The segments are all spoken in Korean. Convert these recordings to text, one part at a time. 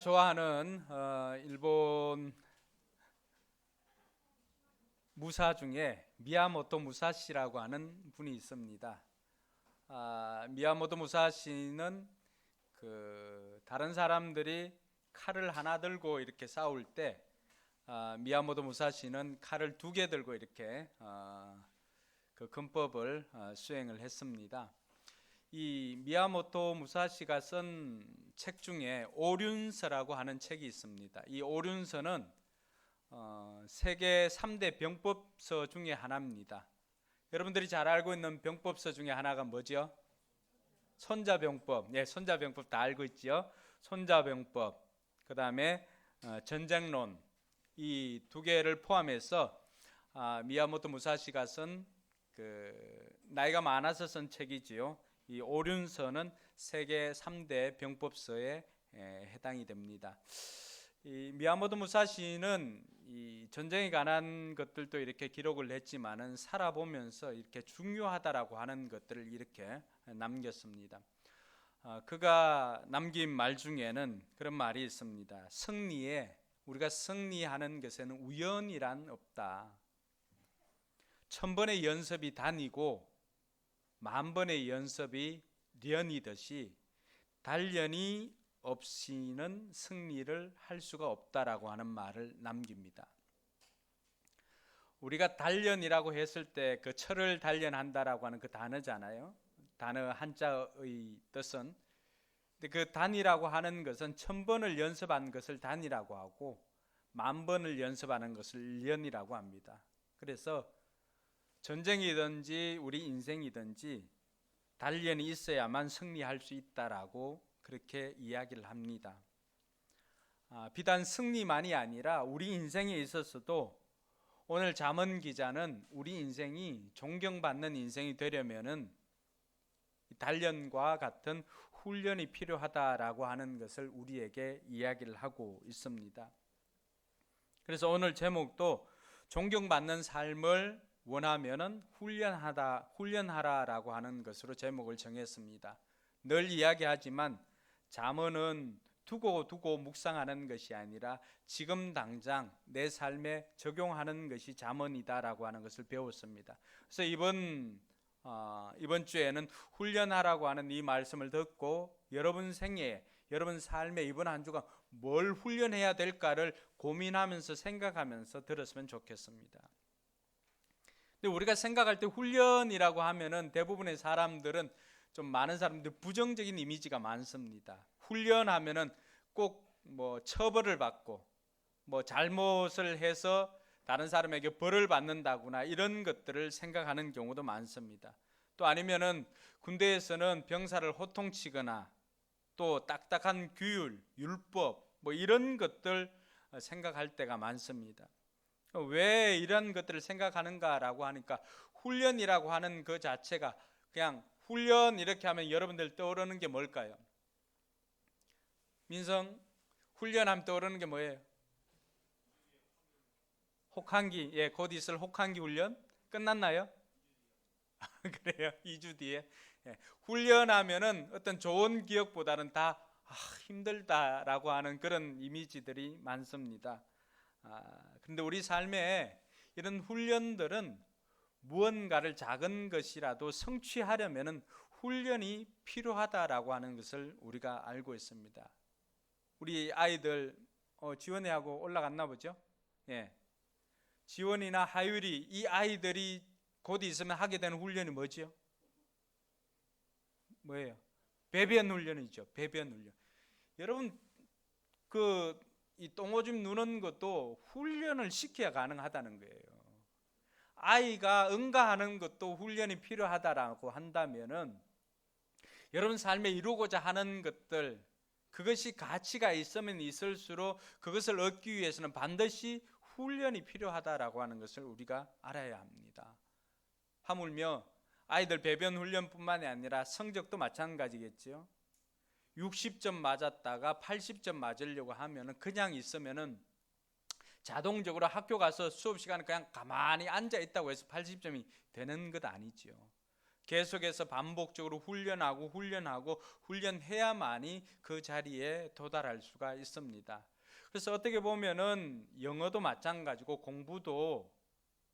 좋아하는 일본 무사 중에 미야모토 무사시라고 하는 분이 있습니다. 미야모토 무사시는 다른 사람들이 칼을 하나 들고 이렇게 싸울 때 미야모토 무사시는 칼을 2개 들고 이렇게 그 군법을 수행을 했습니다. 이 미야모토 무사시가 쓴 책 중에 오륜서라고 하는 책이 있습니다. 이 오륜서는 세계 3대 병법서 중에 하나입니다. 여러분들이 잘 알고 있는 병법서 중에 하나가 뭐죠? 손자병법. 네, 손자병법 다 알고 있죠? 손자병법. 그 다음에 전쟁론. 이 2개를 포함해서 미야모토 무사시가 쓴 나이가 많아서 쓴 책이지요. 이 오륜서는 세계 3대 병법서에 해당이 됩니다. 이 미야모토 무사시는 이 전쟁에 관한 것들도 이렇게 기록을 했지만은 살아보면서 이렇게 중요하다라고 하는 것들을 이렇게 남겼습니다. 그가 남긴 말 중에는 그런 말이 있습니다. 우리가 승리하는 것에는 우연이란 없다. 1000번의 연습이 단이고 10,000번의 연습이 련이듯이 단련이 없이는 승리를 할 수가 없다라고 하는 말을 남깁니다. 우리가 단련이라고 했을 때 그 철을 단련한다라고 하는 그 단어잖아요. 단어 한자의 뜻은. 근데 그 단이라고 하는 것은 1000번을 연습한 것을 단이라고 하고 10,000번을 연습하는 것을 련이라고 합니다. 그래서 전쟁이든지 우리 인생이든지 단련이 있어야만 승리할 수 있다라고 그렇게 이야기를 합니다. 비단 승리만이 아니라 우리 인생에 있어서도 오늘 잠언 기자는 우리 인생이 존경받는 인생이 되려면은 단련과 같은 훈련이 필요하다라고 하는 것을 우리에게 이야기를 하고 있습니다. 그래서 오늘 제목도 존경받는 삶을 원하면은 훈련하라라고 하는 것으로 제목을 정했습니다. 늘 이야기하지만 잠언은 두고 묵상하는 것이 아니라 지금 당장 내 삶에 적용하는 것이 잠언이다라고 하는 것을 배웠습니다. 그래서 이번 주에는 훈련하라고 하는 이 말씀을 듣고 여러분 생애에, 여러분 삶에 이번 한 주간 뭘 훈련해야 될까를 고민하면서 생각하면서 들었으면 좋겠습니다. 근데 우리가 생각할 때 훈련이라고 하면은 대부분의 사람들은 좀 많은 사람들 부정적인 이미지가 많습니다. 훈련하면은 꼭 뭐 처벌을 받고 뭐 잘못을 해서 다른 사람에게 벌을 받는다거나 이런 것들을 생각하는 경우도 많습니다. 또 아니면은 군대에서는 병사를 호통치거나 또 딱딱한 규율, 율법 뭐 이런 것들 생각할 때가 많습니다. 왜 이런 것들을 생각하는가라고 하니까 훈련이라고 하는 그 자체가 그냥 훈련 이렇게 하면 여러분들 떠오르는 게 뭘까요? 민성, 훈련하면 떠오르는 게 뭐예요? 혹한기, 곧 있을 혹한기 훈련 끝났나요? 그래요. 2주 뒤에. 훈련하면은 어떤 좋은 기억보다는 다 힘들다라고 하는 그런 이미지들이 많습니다. 그런데 우리 삶에 이런 훈련들은 무언가를 작은 것이라도 성취하려면은 훈련이 필요하다라고 하는 것을 우리가 알고 있습니다. 우리 아이들 지원이하고 올라갔나 보죠? 지원이나 하율이 이 아이들이 곧 있으면 하게 되는 훈련이 뭐죠? 뭐예요? 배변 훈련이죠. 배변 훈련. 여러분 이 똥오줌 누는 것도 훈련을 시켜야 가능하다는 거예요. 아이가 응가하는 것도 훈련이 필요하다라고 한다면은 여러분 삶에 이루고자 하는 것들 그것이 가치가 있으면 있을수록 그것을 얻기 위해서는 반드시 훈련이 필요하다라고 하는 것을 우리가 알아야 합니다. 하물며 아이들 배변 훈련뿐만이 아니라 성적도 마찬가지겠죠. 60점 맞았다가 80점 맞으려고 하면은 그냥 있으면은 자동적으로 학교 가서 수업 시간에 그냥 가만히 앉아 있다고 해서 80점이 되는 것 아니죠. 계속해서 반복적으로 훈련하고 훈련해야만이 그 자리에 도달할 수가 있습니다. 그래서 어떻게 보면은 영어도 마찬가지고 공부도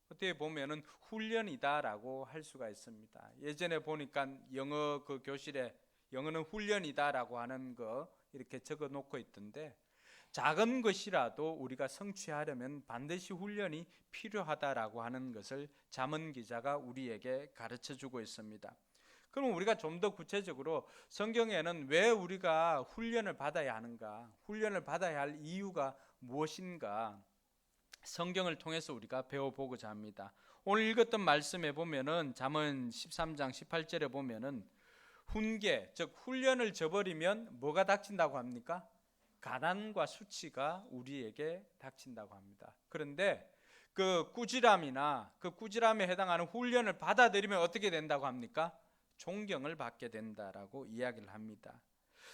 어떻게 보면은 훈련이다라고 할 수가 있습니다. 예전에 보니까 영어 그 교실에 영어는 훈련이다라고 하는 거 이렇게 적어 놓고 있던데, 작은 것이라도 우리가 성취하려면 반드시 훈련이 필요하다라고 하는 것을 잠언 기자가 우리에게 가르쳐 주고 있습니다. 그럼 우리가 좀 더 구체적으로 성경에는 왜 우리가 훈련을 받아야 하는가, 훈련을 받아야 할 이유가 무엇인가, 성경을 통해서 우리가 배워보고자 합니다. 오늘 읽었던 말씀에 보면은 잠언 13장 18절에 보면은 훈계, 즉 훈련을 저버리면 뭐가 닥친다고 합니까? 가난과 수치가 우리에게 닥친다고 합니다. 그런데 그 꾸지람이나 그 꾸지람에 해당하는 훈련을 받아들이면 어떻게 된다고 합니까? 존경을 받게 된다라고 이야기를 합니다.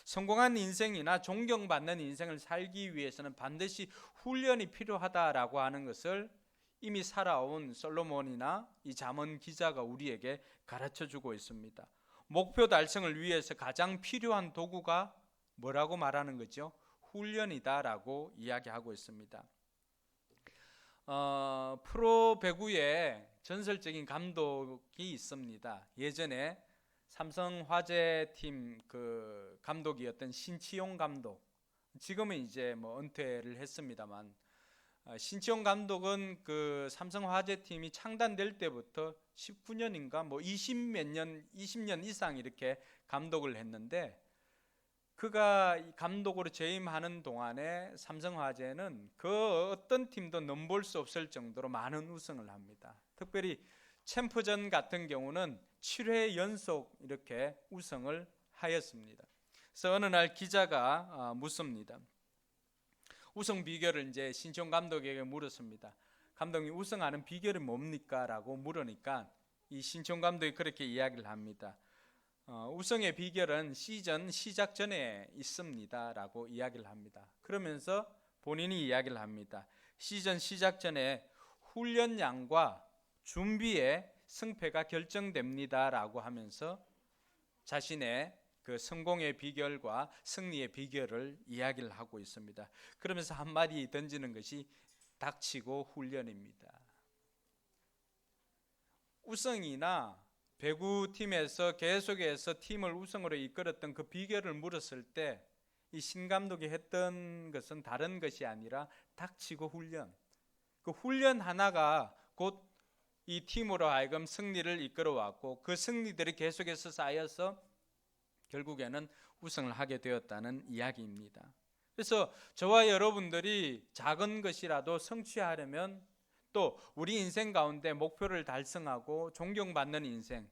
성공한 인생이나 존경받는 인생을 살기 위해서는 반드시 훈련이 필요하다라고 하는 것을 이미 살아온 솔로몬이나 이 잠언 기자가 우리에게 가르쳐 주고 있습니다. 목표 달성을 위해서 가장 필요한 도구가 뭐라고 말하는 거죠? 훈련이다라고 이야기하고 있습니다. 프로 배구에 전설적인 감독이 있습니다. 예전에 삼성 화재팀 그 감독이었던 신치용 감독, 지금은 이제 뭐 은퇴를 했습니다만, 신치용 감독은 그 삼성 화재팀이 창단될 때부터 19년인가 뭐 20년 이상 이렇게 감독을 했는데, 그가 감독으로 재임하는 동안에 삼성화재는 그 어떤 팀도 넘볼 수 없을 정도로 많은 우승을 합니다. 특별히 챔프전 같은 경우는 7회 연속 이렇게 우승을 하였습니다. 그래서 어느 날 기자가 묻습니다. 우승 비결을 이제 신치용 감독에게 물었습니다. 감독님, 우승하는 비결이 뭡니까? 라고 물으니까 이 신치용 감독이 그렇게 이야기를 합니다. 우승의 비결은 시즌 시작 전에 있습니다 라고 이야기를 합니다. 그러면서 본인이 이야기를 합니다. 시즌 시작 전에 훈련량과 준비에 승패가 결정됩니다 라고 하면서 자신의 그 성공의 비결과 승리의 비결을 이야기를 하고 있습니다. 그러면서 한마디 던지는 것이 닥치고 훈련입니다. 우승이나 배구팀에서 계속해서 팀을 우승으로 이끌었던 그 비결을 물었을 때 이 신 감독이 했던 것은 다른 것이 아니라 닥치고 훈련, 그 훈련 하나가 곧 이 팀으로 하여금 승리를 이끌어왔고, 그 승리들이 계속해서 쌓여서 결국에는 우승을 하게 되었다는 이야기입니다. 그래서 저와 여러분들이 작은 것이라도 성취하려면, 또 우리 인생 가운데 목표를 달성하고 존경받는 인생,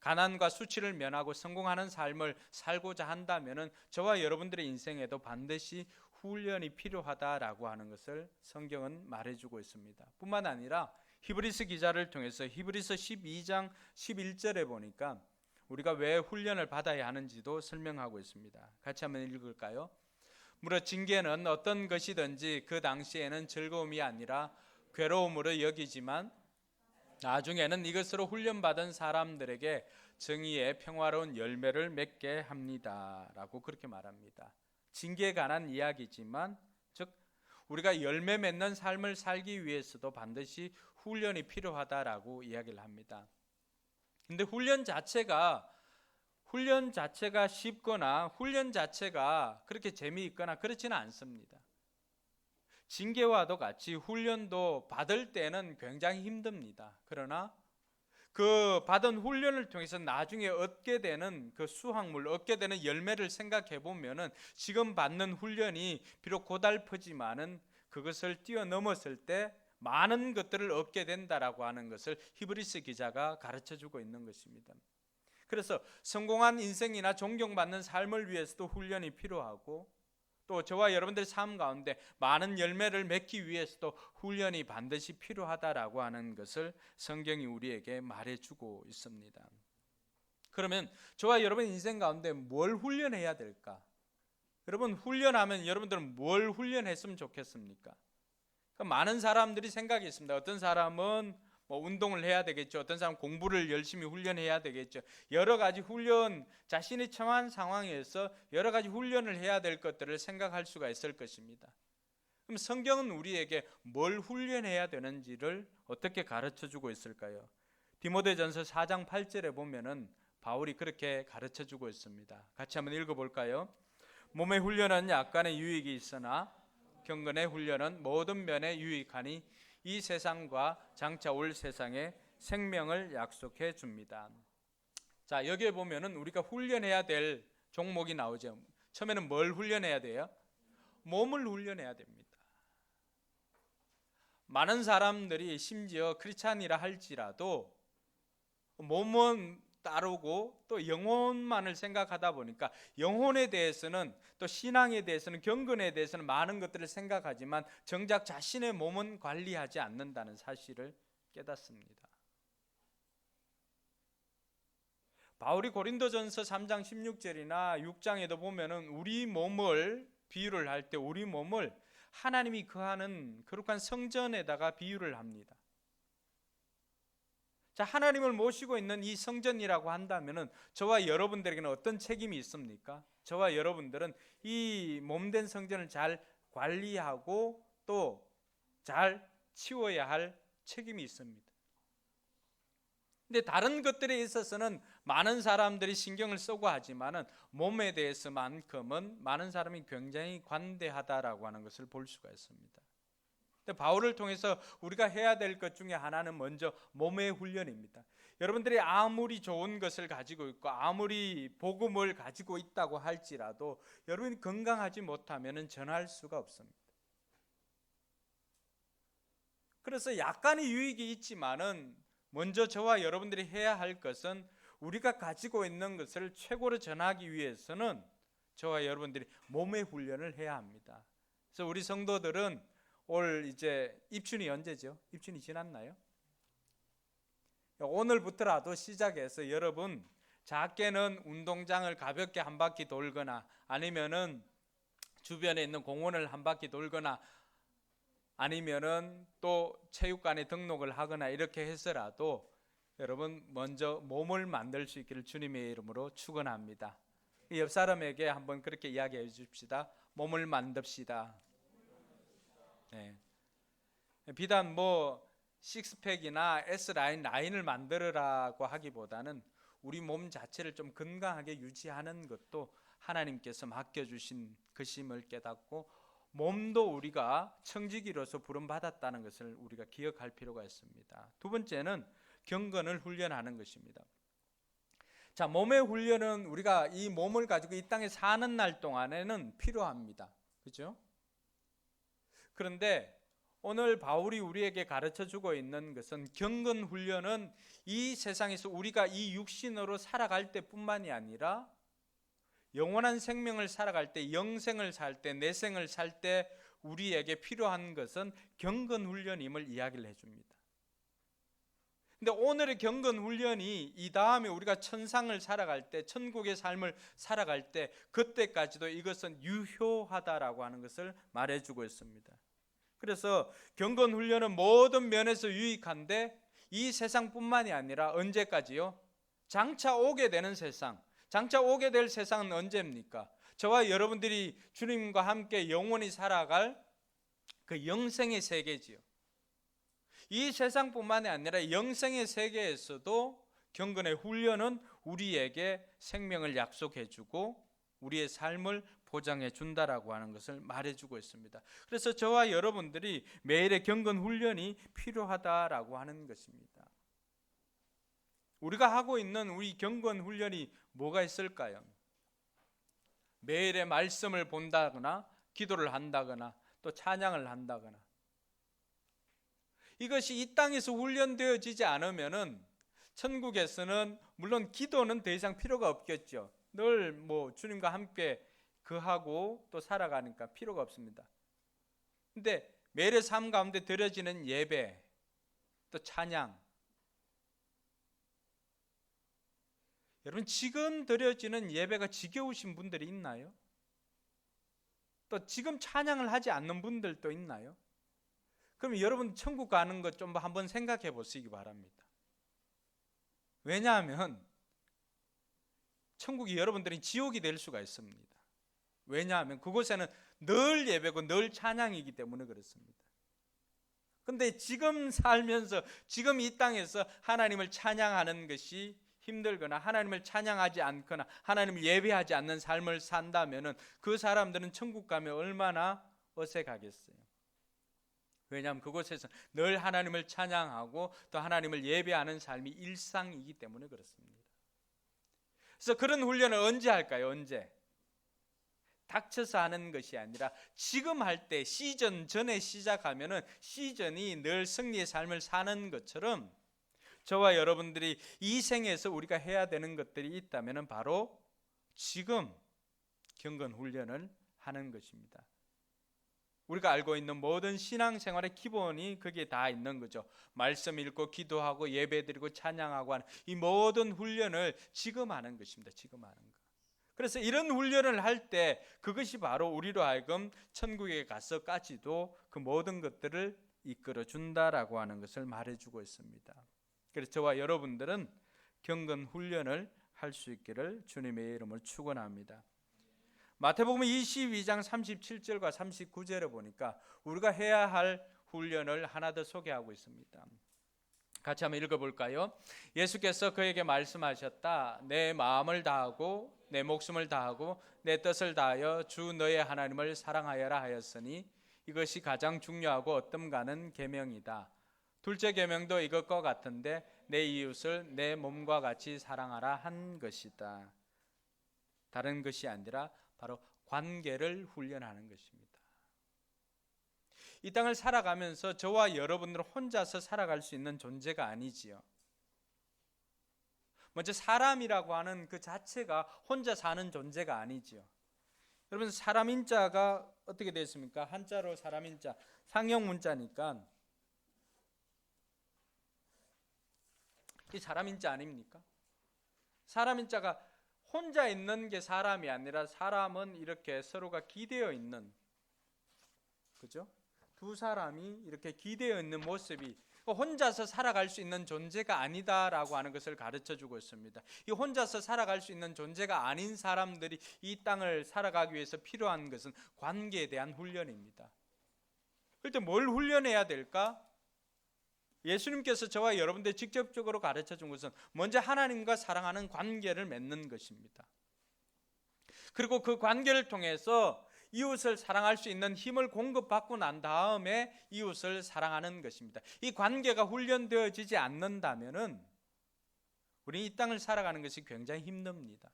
가난과 수치를 면하고 성공하는 삶을 살고자 한다면 저와 여러분들의 인생에도 반드시 훈련이 필요하다라고 하는 것을 성경은 말해주고 있습니다. 뿐만 아니라 히브리서 기자를 통해서 히브리서 12장 11절에 보니까 우리가 왜 훈련을 받아야 하는지도 설명하고 있습니다. 같이 한번 읽을까요? 무릇 징계는 어떤 것이든지 그 당시에는 즐거움이 아니라 괴로움으로 여기지만 나중에는 이것으로 훈련받은 사람들에게 정의의 평화로운 열매를 맺게 합니다 라고 그렇게 말합니다. 징계에 관한 이야기지만, 즉 우리가 열매 맺는 삶을 살기 위해서도 반드시 훈련이 필요하다라고 이야기를 합니다. 근데 훈련 자체가 쉽거나 훈련 자체가 그렇게 재미있거나 그렇지는 않습니다. 징계와도 같이 훈련도 받을 때는 굉장히 힘듭니다. 그러나 그 받은 훈련을 통해서 나중에 얻게 되는 그 수확물, 얻게 되는 열매를 생각해 보면은 지금 받는 훈련이 비록 고달프지만은 그것을 뛰어넘었을 때 많은 것들을 얻게 된다라고 하는 것을 히브리서 기자가 가르쳐 주고 있는 것입니다. 그래서 성공한 인생이나 존경받는 삶을 위해서도 훈련이 필요하고, 또 저와 여러분들의 삶 가운데 많은 열매를 맺기 위해서도 훈련이 반드시 필요하다라고 하는 것을 성경이 우리에게 말해주고 있습니다. 그러면 저와 여러분 인생 가운데 뭘 훈련해야 될까? 여러분, 훈련하면 여러분들은 뭘 훈련했으면 좋겠습니까? 많은 사람들이 생각이 있습니다. 어떤 사람은 뭐 운동을 해야 되겠죠. 어떤 사람 공부를 열심히 훈련해야 되겠죠. 여러 가지 훈련, 자신이 처한 상황에서 여러 가지 훈련을 해야 될 것들을 생각할 수가 있을 것입니다. 그럼 성경은 우리에게 뭘 훈련해야 되는지를 어떻게 가르쳐 주고 있을까요? 디모데전서 4장 8절에 보면은 바울이 그렇게 가르쳐 주고 있습니다. 같이 한번 읽어 볼까요? 몸의 훈련은 약간의 유익이 있으나 경건의 훈련은 모든 면에 유익하니 이 세상과 장차 올 세상에 생명을 약속해 줍니다. 자, 여기에 보면은 우리가 훈련해야 될 종목이 나오죠. 처음에는 뭘 훈련해야 돼요? 몸을 훈련해야 됩니다. 많은 사람들이 심지어 크리스찬이라 할지라도 몸은 따르고 또 영혼만을 생각하다 보니까 영혼에 대해서는 또 신앙에 대해서는 경건에 대해서는 많은 것들을 생각하지만 정작 자신의 몸은 관리하지 않는다는 사실을 깨닫습니다. 바울이 고린도전서 3장 16절이나 6장에도 보면은 우리 몸을 비유를 할 때 우리 몸을 하나님이 거하는 거룩한 성전에다가 비유를 합니다. 자, 하나님을 모시고 있는 이 성전이라고 한다면은 저와 여러분들에게는 어떤 책임이 있습니까? 저와 여러분들은 이 몸된 성전을 잘 관리하고 또 잘 치워야 할 책임이 있습니다. 근데 다른 것들에 있어서는 많은 사람들이 신경을 쓰고 하지만은 몸에 대해서만큼은 많은 사람이 굉장히 관대하다라고 하는 것을 볼 수가 있습니다. 근데 바울을 통해서 우리가 해야 될 것 중에 하나는 먼저 몸의 훈련입니다. 여러분들이 아무리 좋은 것을 가지고 있고 아무리 복음을 가지고 있다고 할지라도 여러분이 건강하지 못하면 전할 수가 없습니다. 그래서 약간의 유익이 있지만은 먼저 저와 여러분들이 해야 할 것은 우리가 가지고 있는 것을 최고로 전하기 위해서는 저와 여러분들이 몸의 훈련을 해야 합니다. 그래서 우리 성도들은 올 이제 입춘이 언제죠? 입춘이 지났나요? 오늘부터라도 시작해서 여러분 작게는 운동장을 가볍게 한 바퀴 돌거나 아니면은 주변에 있는 공원을 한 바퀴 돌거나 아니면은 또 체육관에 등록을 하거나 이렇게 해서라도 여러분 먼저 몸을 만들 수 있기를 주님의 이름으로 축원합니다. 옆 사람에게 한번 그렇게 이야기해 주십시다. 몸을 만듭시다. 네. 비단 뭐 식스팩이나 라인을 만들으라고 하기보다는 우리 몸 자체를 좀 건강하게 유지하는 것도 하나님께서 맡겨주신 것임을 깨닫고 몸도 우리가 청지기로서 부름받았다는 것을 우리가 기억할 필요가 있습니다. 두 번째는 경건을 훈련하는 것입니다. 자, 몸의 훈련은 우리가 이 몸을 가지고 이 땅에 사는 날 동안에는 필요합니다. 그렇죠? 그런데 오늘 바울이 우리에게 가르쳐 주고 있는 것은 경건 훈련은 이 세상에서 우리가 이 육신으로 살아갈 때뿐만이 아니라 영원한 생명을 살아갈 때, 영생을 살 때, 내생을 살 때 우리에게 필요한 것은 경건 훈련임을 이야기를 해줍니다. 근데 오늘의 경건 훈련이 이 다음에 우리가 천상을 살아갈 때, 천국의 삶을 살아갈 때 그때까지도 이것은 유효하다라고 하는 것을 말해주고 있습니다. 그래서 경건 훈련은 모든 면에서 유익한데 이 세상뿐만이 아니라 언제까지요? 장차 오게 되는 세상. 장차 오게 될 세상은 언제입니까? 저와 여러분들이 주님과 함께 영원히 살아갈 그 영생의 세계지요. 이 세상뿐만이 아니라 영생의 세계에서도 경건의 훈련은 우리에게 생명을 약속해 주고 우리의 삶을 보장해 준다라고 하는 것을 말해주고 있습니다. 그래서 저와 여러분들이 매일의 경건 훈련이 필요하다라고 하는 것입니다. 우리가 하고 있는 우리 경건 훈련이 뭐가 있을까요? 매일의 말씀을 본다거나 기도를 한다거나 또 찬양을 한다거나 이것이 이 땅에서 훈련되어지지 않으면은 천국에서는 물론 기도는 더 이상 필요가 없겠죠. 늘 뭐 주님과 함께 거하고 또 살아가니까 필요가 없습니다. 근데 매일의 삶 가운데 드려지는 예배 또 찬양 여러분 지금 드려지는 예배가 지겨우신 분들이 있나요? 또 지금 찬양을 하지 않는 분들도 있나요? 그럼 여러분 천국 가는 것 좀 한번 생각해 보시기 바랍니다. 왜냐하면 천국이 여러분들이 지옥이 될 수가 있습니다. 왜냐하면 그곳에는 늘 예배고 늘 찬양이기 때문에 그렇습니다. 근데 지금 살면서 지금 이 땅에서 하나님을 찬양하는 것이 힘들거나 하나님을 찬양하지 않거나 하나님을 예배하지 않는 삶을 산다면은 그 사람들은 천국 가면 얼마나 어색하겠어요. 왜냐하면 그곳에서 늘 하나님을 찬양하고 또 하나님을 예배하는 삶이 일상이기 때문에 그렇습니다. 그래서 그런 훈련을 언제 할까요? 언제? 닥쳐서 하는 것이 아니라 지금 할 때 시즌 전에 시작하면은 시즌이 늘 승리의 삶을 사는 것처럼 저와 여러분들이 이 생에서 우리가 해야 되는 것들이 있다면은 바로 지금 경건 훈련을 하는 것입니다. 우리가 알고 있는 모든 신앙생활의 기본이 거기에 다 있는 거죠. 말씀 읽고 기도하고 예배드리고 찬양하고 하는 이 모든 훈련을 지금 하는 것입니다. 지금 하는 것. 그래서 이런 훈련을 할 때 그것이 바로 우리로 하여금 천국에 가서까지도 그 모든 것들을 이끌어 준다라고 하는 것을 말해주고 있습니다. 그래서 저와 여러분들은 경건 훈련을 할 수 있기를 주님의 이름으로 축원합니다. 마태복음 22장 37절과 39절에 보니까 우리가 해야 할 훈련을 하나 더 소개하고 있습니다. 같이 한번 읽어볼까요? 예수께서 그에게 말씀하셨다. 내 마음을 다하고 내 목숨을 다하고 내 뜻을 다하여 주 너의 하나님을 사랑하여라 하였으니 이것이 가장 중요하고 어뜸가는 계명이다. 둘째 계명도 이것과 같은데 내 이웃을 내 몸과 같이 사랑하라 한 것이다. 다른 것이 아니라 바로 관계를 훈련하는 것입니다. 이 땅을 살아가면서 저와 여러분들은 혼자서 살아갈 수 있는 존재가 아니지요. 먼저 사람이라고 하는 그 자체가 혼자 사는 존재가 아니지요. 여러분 사람인자가 어떻게 되어 있습니까? 한자로 사람인자 상형 문자니까 이 사람인자 아닙니까? 사람인자가 혼자 있는 게 사람이 아니라 사람은 이렇게 서로가 기대어 있는, 그죠? 두 사람이 이렇게 기대어 있는 모습이 혼자서 살아갈 수 있는 존재가 아니다라고 하는 것을 가르쳐 주고 있습니다. 이 혼자서 살아갈 수 있는 존재가 아닌 사람들이 이 땅을 살아가기 위해서 필요한 것은 관계에 대한 훈련입니다. 그럴 때 뭘 훈련해야 될까? 예수님께서 저와 여러분들 직접적으로 가르쳐 준 것은 먼저 하나님과 사랑하는 관계를 맺는 것입니다. 그리고 그 관계를 통해서 이웃을 사랑할 수 있는 힘을 공급받고 난 다음에 이웃을 사랑하는 것입니다. 이 관계가 훈련되어지지 않는다면은 우리 이 땅을 살아가는 것이 굉장히 힘듭니다.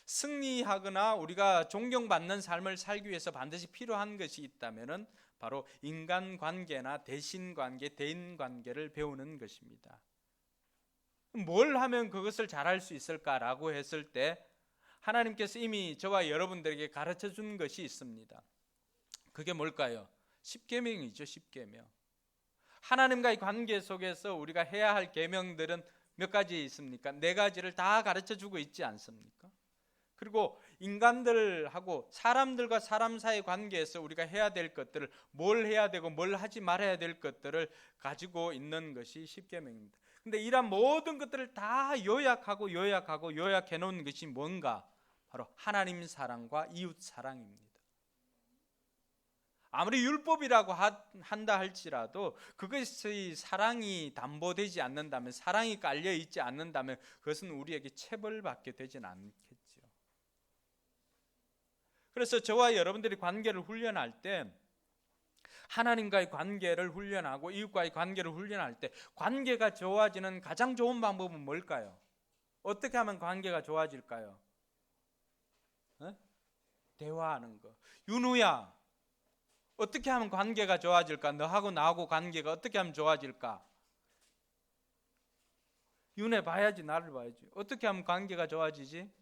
승리하거나 우리가 존경받는 삶을 살기 위해서 반드시 필요한 것이 있다면은 바로 인간관계나 대신관계, 대인관계를 배우는 것입니다. 뭘 하면 그것을 잘할 수 있을까라고 했을 때 하나님께서 이미 저와 여러분들에게 가르쳐 준 것이 있습니다. 그게 뭘까요? 십계명이죠. 십계명. 하나님과의 관계 속에서 우리가 해야 할 계명들은 몇 가지 있습니까? 4가지를 다 가르쳐 주고 있지 않습니까? 그리고 인간들하고 사람들과 사람 사이 관계에서 우리가 해야 될 것들을 뭘 해야 되고 뭘 하지 말아야 될 것들을 가지고 있는 것이 십계명입니다. 근데 이런 모든 것들을 다 요약해 놓은 것이 뭔가? 바로 하나님 사랑과 이웃 사랑입니다. 아무리 율법이라고 한다 할지라도 그것의 사랑이 담보되지 않는다면, 사랑이 깔려 있지 않는다면 그것은 우리에게 체벌받게 되지는 않겠죠. 그래서 저와 여러분들이 관계를 훈련할 때 하나님과의 관계를 훈련하고 이웃과의 관계를 훈련할 때 관계가 좋아지는 가장 좋은 방법은 뭘까요? 어떻게 하면 관계가 좋아질까요? 대화하는 거. 윤우야, 어떻게 하면 관계가 좋아질까? 너하고 나하고 관계가 어떻게 하면 좋아질까? 윤혜 봐야지, 나를 봐야지. 어떻게 하면 관계가 좋아지지?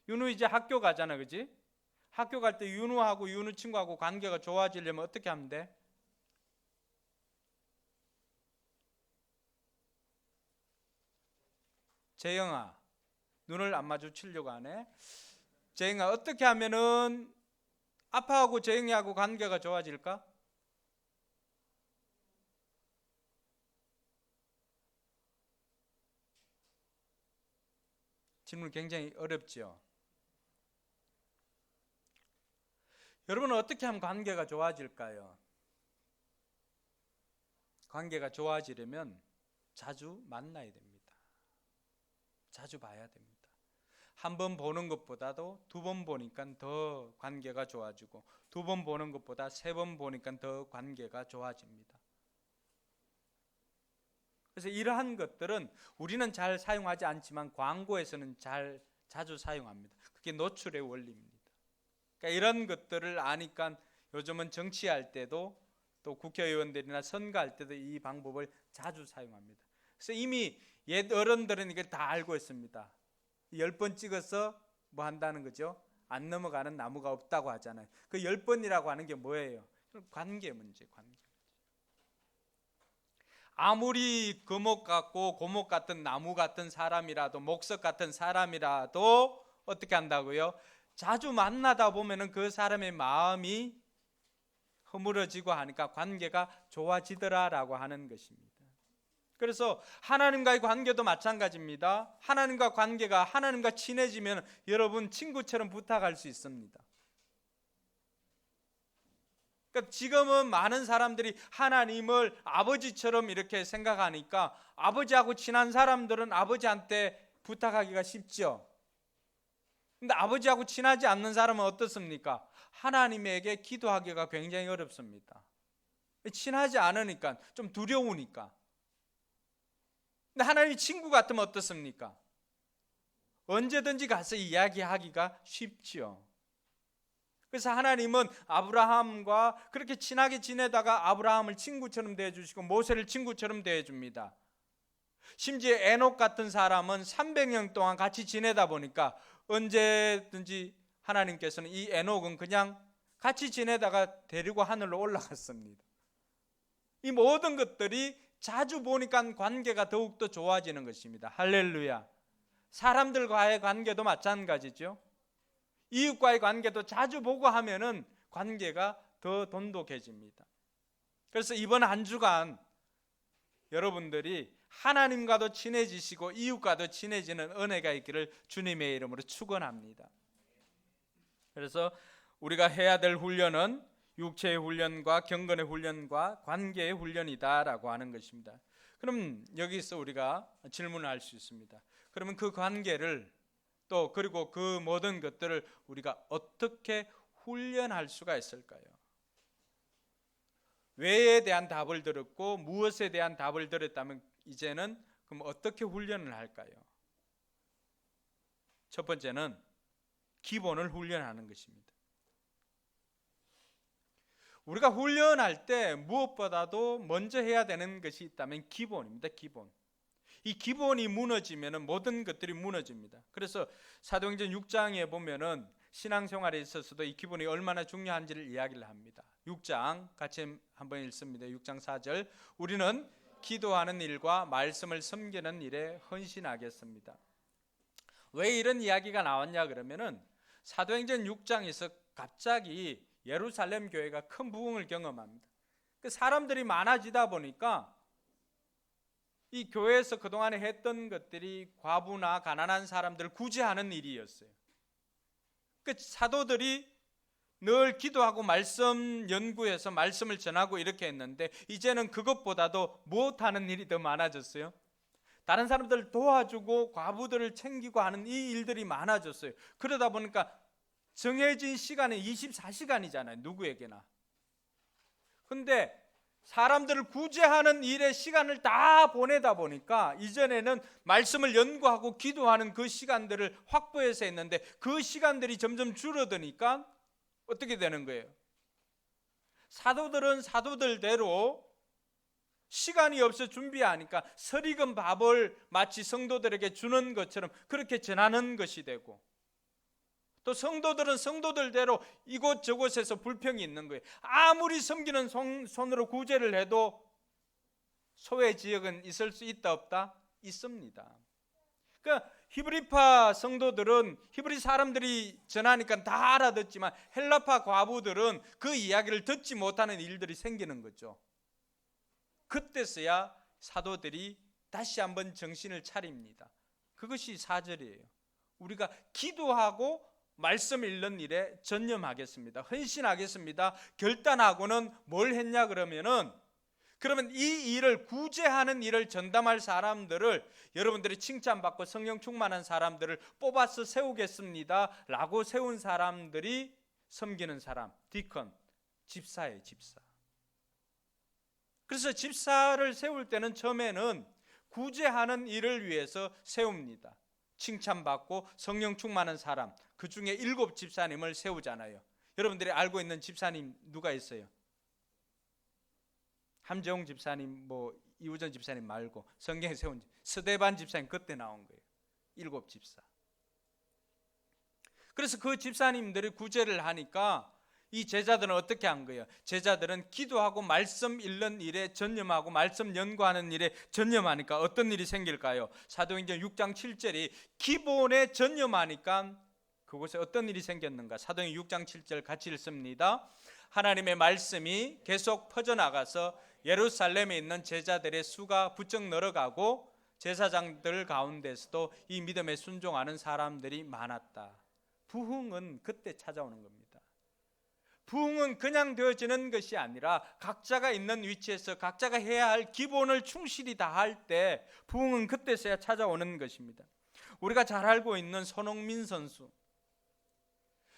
윤우 이제 학교 가잖아, 그지? 학교 갈 때 윤우하고 윤우 친구하고 관계가 좋아지려면 어떻게 하면 돼? 재영아, 눈을 안 마주치려고 하네. 재영아, 어떻게 하면은 아빠하고 재영이하고 관계가 좋아질까? 질문 굉장히 어렵죠. 여러분은 어떻게 하면 관계가 좋아질까요? 관계가 좋아지려면 자주 만나야 됩니다. 자주 봐야 됩니다. 한 번 보는 것보다도 두 번 보니까 더 관계가 좋아지고, 두 번 보는 것보다 세 번 보니까 더 관계가 좋아집니다. 그래서 이러한 것들은 우리는 잘 사용하지 않지만 광고에서는 자주 사용합니다. 그게 노출의 원리입니다. 그러니까 이런 것들을 아니까 요즘은 정치할 때도 또 국회의원들이나 선거할 때도 이 방법을 자주 사용합니다. 그래서 이미 옛 어른들은 이걸 다 알고 있습니다. 10번 찍어서 뭐 한다는 거죠? 안 넘어가는 나무가 없다고 하잖아요. 그 10번이라고 하는 게 뭐예요? 관계 문제, 관계. 아무리 거목 같고 고목 같은 나무 같은 사람이라도, 목석 같은 사람이라도 어떻게 한다고요? 자주 만나다 보면은 그 사람의 마음이 허물어지고 하니까 관계가 좋아지더라라고 하는 것입니다. 그래서 하나님과의 관계도 마찬가지입니다. 하나님과 관계가 하나님과 친해지면 여러분 친구처럼 부탁할 수 있습니다. 그러니까 지금은 많은 사람들이 하나님을 아버지처럼 이렇게 생각하니까 아버지하고 친한 사람들은 아버지한테 부탁하기가 쉽죠. 근데 아버지하고 친하지 않는 사람은 어떻습니까? 하나님에게 기도하기가 굉장히 어렵습니다. 친하지 않으니까, 좀 두려우니까. 근데 하나님이 친구 같으면 어떻습니까? 언제든지 가서 이야기하기가 쉽지요. 그래서 하나님은 아브라함과 그렇게 친하게 지내다가 아브라함을 친구처럼 대해주시고 모세를 친구처럼 대해줍니다. 심지어 에녹 같은 사람은 300년 동안 같이 지내다 보니까 언제든지 하나님께서는 이 에녹은 그냥 같이 지내다가 데리고 하늘로 올라갔습니다. 이 모든 것들이 자주 보니까 관계가 더욱더 좋아지는 것입니다. 할렐루야. 사람들과의 관계도 마찬가지죠. 이웃과의 관계도 자주 보고 하면은 관계가 더 돈독해집니다. 그래서 이번 한 주간 여러분들이 하나님과도 친해지시고 이웃과도 친해지는 은혜가 있기를 주님의 이름으로 축원합니다. 그래서 우리가 해야 될 훈련은 육체의 훈련과 경건의 훈련과 관계의 훈련이다라고 하는 것입니다. 그럼 여기서 우리가 질문을 할 수 있습니다. 그러면 그 관계를 또 그리고 그 모든 것들을 우리가 어떻게 훈련할 수가 있을까요? 왜에 대한 답을 들었고 무엇에 대한 답을 들었다면 이제는 그럼 어떻게 훈련을 할까요? 첫 번째는 기본을 훈련하는 것입니다. 우리가 훈련할 때 무엇보다도 먼저 해야 되는 것이 있다면 기본입니다. 기본. 이 기본이 무너지면 모든 것들이 무너집니다. 그래서 사도행전 6장에 보면은 신앙생활에 있어서도 이 기본이 얼마나 중요한지를 이야기를 합니다. 6장 같이 한번 읽습니다. 6장 4절 우리는 기도하는 일과 말씀을 섬기는 일에 헌신하겠습니다. 왜 이런 이야기가 나왔냐 그러면은 사도행전 6장에서 갑자기 예루살렘 교회가 큰 부흥을 경험합니다. 그 사람들이 많아지다 보니까 이 교회에서 그동안에 했던 것들이 과부나 가난한 사람들을 구제하는 일이었어요. 그 사도들이 늘 기도하고 말씀 연구해서 말씀을 전하고 이렇게 했는데 이제는 그것보다도 무엇하는 일이 더 많아졌어요? 다른 사람들을 도와주고 과부들을 챙기고 하는 이 일들이 많아졌어요. 그러다 보니까 정해진 시간은 24시간이잖아요. 누구에게나. 근데 사람들을 구제하는 일에 시간을 다 보내다 보니까 이전에는 말씀을 연구하고 기도하는 그 시간들을 확보해서 했는데 그 시간들이 점점 줄어드니까 어떻게 되는 거예요? 사도들은 사도들대로 시간이 없어 준비하니까 설익은 밥을 마치 성도들에게 주는 것처럼 그렇게 전하는 것이 되고 또 성도들은 성도들대로 이곳저곳에서 불평이 있는 거예요. 아무리 섬기는 손으로 구제를 해도 소외 지역은 있을 수 있다 없다? 있습니다. 그러니까 히브리파 성도들은 히브리 사람들이 전하니까 다 알아듣지만 헬라파 과부들은 그 이야기를 듣지 못하는 일들이 생기는 거죠. 그때서야 사도들이 다시 한번 정신을 차립니다. 그것이 4절이에요. 우리가 기도하고 말씀 읽는 일에 전념하겠습니다. 헌신하겠습니다. 결단하고는 뭘 했냐 그러면 이 일을 구제하는 일을 전담할 사람들을 여러분들이 칭찬받고 성령 충만한 사람들을 뽑아서 세우겠습니다 라고 세운 사람들이 섬기는 사람, 디컨, 집사예요. 집사. 그래서 집사를 세울 때는 처음에는 구제하는 일을 위해서 세웁니다. 칭찬받고 성령 충만한 사람, 그 중에 7 집사님을 세우잖아요. 여러분들이 알고 있는 집사님 누가 있어요? 함재홍 집사님, 이우전 집사님 말고 성경에 세운 스데반 집사님, 그때 나온 거예요. 7 집사. 그래서 그 집사님들이 구제를 하니까 이 제자들은 어떻게 한 거예요? 제자들은 기도하고 말씀 읽는 일에 전념하고 말씀 연구하는 일에 전념하니까 어떤 일이 생길까요? 사도행전 6장 7절이 기본에 전념하니까 그곳에 어떤 일이 생겼는가? 사도행전 6장 7절 같이 읽습니다. 하나님의 말씀이 계속 퍼져나가서 예루살렘에 있는 제자들의 수가 부쩍 늘어가고 제사장들 가운데서도 이 믿음에 순종하는 사람들이 많았다. 부흥은 그때 찾아오는 겁니다. 부흥은 그냥 되어지는 것이 아니라 각자가 있는 위치에서 각자가 해야 할 기본을 충실히 다할 때 부흥은 그때서야 찾아오는 것입니다. 우리가 잘 알고 있는 손흥민 선수.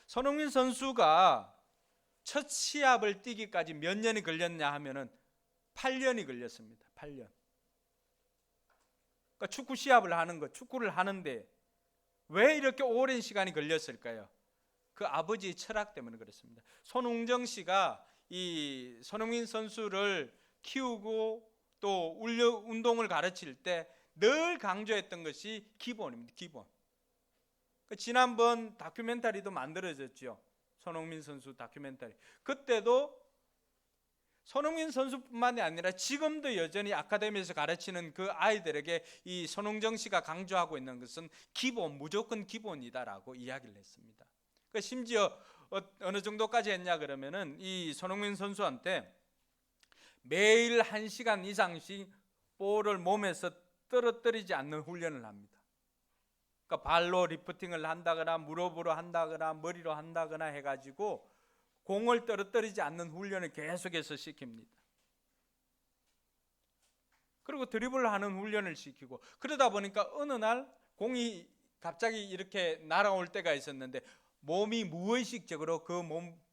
손흥민 선수가 첫 시합을 뛰기까지 몇 년이 걸렸냐 하면은 8년이 걸렸습니다. 8년. 그러니까 축구 시합을 하는 거, 축구를 하는데 왜 이렇게 오랜 시간이 걸렸을까요? 그 아버지의 철학 때문에 그렇습니다. 손흥정 씨가 이 손흥민 선수를 키우고 또 운동을 가르칠 때 늘 강조했던 것이 기본입니다. 기본. 지난번 다큐멘터리도 만들어졌죠. 손흥민 선수 다큐멘터리. 그때도 손흥민 선수뿐만이 아니라 지금도 여전히 아카데미에서 가르치는 그 아이들에게 이 손흥정 씨가 강조하고 있는 것은 기본, 무조건 기본이다라고 이야기를 했습니다. 그러니까 심지어 어느 정도까지 했냐 그러면은 이 손흥민 선수한테 매일 1시간 이상씩 볼을 몸에서 떨어뜨리지 않는 훈련을 합니다. 그러니까 발로 리프팅을 한다거나 무릎으로 한다거나 머리로 한다거나 해가지고 공을 떨어뜨리지 않는 훈련을 계속해서 시킵니다. 그리고 드리블을 하는 훈련을 시키고 그러다 보니까 어느 날 공이 갑자기 이렇게 날아올 때가 있었는데 몸이 무의식적으로 그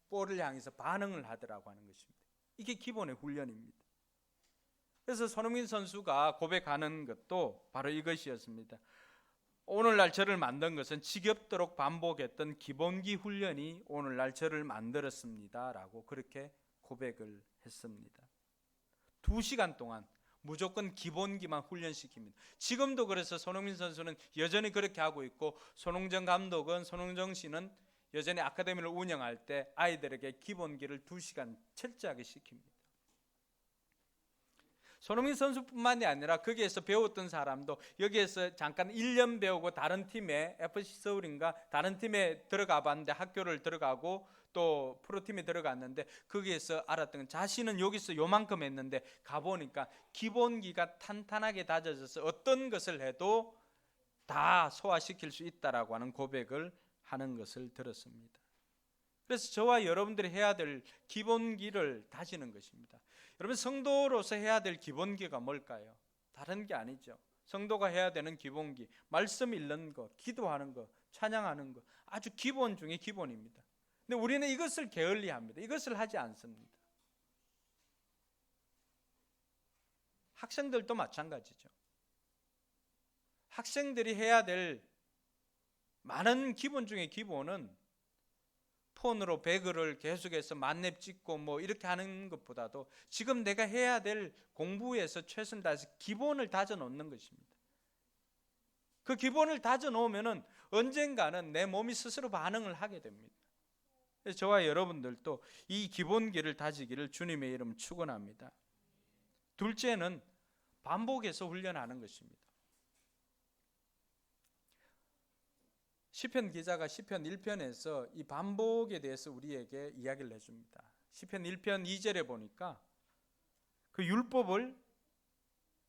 볼을 향해서 반응을 하더라고 하는 것입니다. 이게 기본의 훈련입니다. 그래서 손흥민 선수가 고백하는 것도 바로 이것이었습니다. 오늘날 저를 만든 것은 지겹도록 반복했던 기본기 훈련이 오늘날 저를 만들었습니다 라고 그렇게 고백을 했습니다. 2시간 동안 무조건 기본기만 훈련시킵니다. 지금도 그래서 손흥민 선수는 여전히 그렇게 하고 있고 손흥정 감독은, 손흥정 씨는 여전히 아카데미를 운영할 때 아이들에게 기본기를 2시간 철저하게 시킵니다. 손흥민 선수뿐만이 아니라 거기에서 배웠던 사람도 여기에서 잠깐 1년 배우고 다른 팀에 FC 서울인가 다른 팀에 들어가 봤는데 학교를 들어가고 또 프로팀에 들어갔는데 거기에서 알았던 건 자신은 여기서 요만큼 했는데 가보니까 기본기가 탄탄하게 다져져서 어떤 것을 해도 다 소화시킬 수 있다라고 하는 고백을 하는 것을 들었습니다. 그래서 저와 여러분들이 해야 될 기본기를 다지는 것입니다. 여러분 성도로서 해야 될 기본기가 뭘까요? 다른 게 아니죠. 성도가 해야 되는 기본기, 말씀 읽는 거, 기도하는 거, 찬양하는 거 아주 기본 중에 기본입니다. 근데 우리는 이것을 게을리합니다. 이것을 하지 않습니다. 학생들도 마찬가지죠. 학생들이 해야 될 많은 기본 중에 기본은 폰으로 배그를 계속해서 만렙 찍고 이렇게 하는 것보다도 지금 내가 해야 될 공부에서 최선을 다해서 기본을 다져 놓는 것입니다. 그 기본을 다져 놓으면은 언젠가는 내 몸이 스스로 반응을 하게 됩니다. 그래서 저와 여러분들도 이 기본기를 다지기를 주님의 이름 축원합니다. 둘째는 반복해서 훈련하는 것입니다. 시편 기자가 시편 1편에서 이 반복에 대해서 우리에게 이야기를 해줍니다. 시편 1편 2절에 보니까 그 율법을,